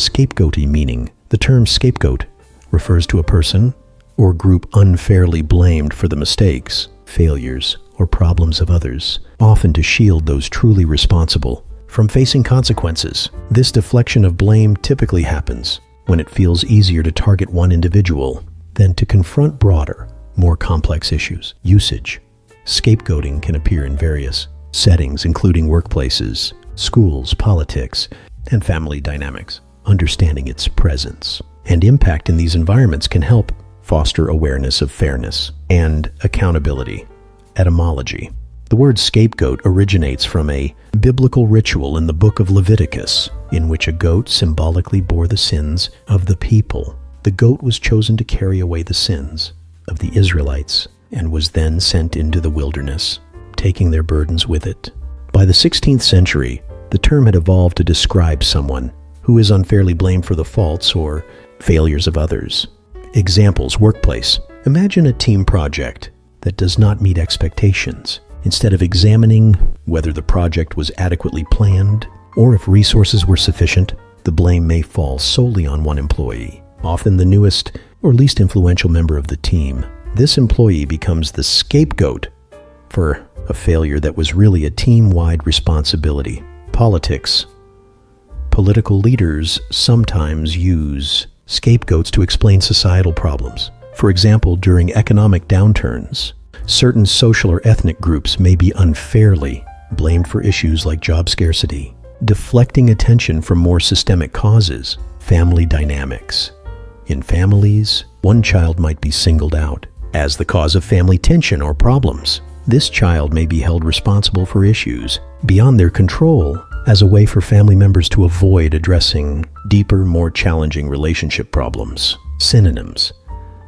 scapegoaty meaning. The term scapegoat refers to a person or group unfairly blamed for the mistakes, failures, or problems of others, often to shield those truly responsible from facing consequences. This deflection of blame typically happens when it feels easier to target one individual than to confront broader, more complex issues. Usage. Scapegoating can appear in various settings, including workplaces, schools, politics, and family dynamics. Understanding its presence and impact in these environments can help foster awareness of fairness and accountability. Etymology. The word scapegoat originates from a biblical ritual in the book of Leviticus, in which a goat symbolically bore the sins of the people. The goat was chosen to carry away the sins of the Israelites and was then sent into the wilderness, taking their burdens with it. By the 16th century, the term had evolved to describe someone who is unfairly blamed for the faults or failures of others. Examples: workplace. Imagine a team project that does not meet expectations. Instead of examining whether the project was adequately planned or if resources were sufficient, the blame may fall solely on one employee, often the newest or least influential member of the team. This employee becomes the scapegoat for a failure that was really a team-wide responsibility. Politics. Political leaders sometimes use scapegoats to explain societal problems. For example, during economic downturns, certain social or ethnic groups may be unfairly blamed for issues like job scarcity, deflecting attention from more systemic causes. Family dynamics. In families, one child might be singled out as the cause of family tension or problems. This child may be held responsible for issues beyond their control as a way for family members to avoid addressing deeper, more challenging relationship problems. Synonyms.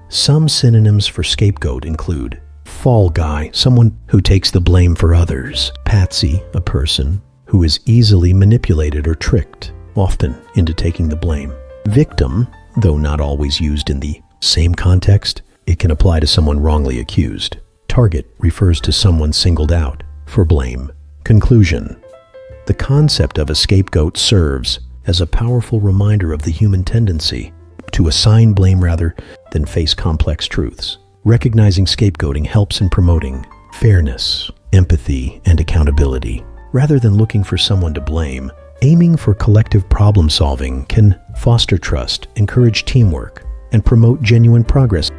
Some synonyms for scapegoat include fall guy, someone who takes the blame for others. Patsy, a person who is easily manipulated or tricked, often into taking the blame. Victim, though not always used in the same context, it can apply to someone wrongly accused. Target refers to someone singled out for blame. Conclusion. The concept of a scapegoat serves as a powerful reminder of the human tendency to assign blame rather than face complex truths. Recognizing scapegoating helps in promoting fairness, empathy, and accountability. Rather than looking for someone to blame, aiming for collective problem solving can foster trust, encourage teamwork, and promote genuine progress.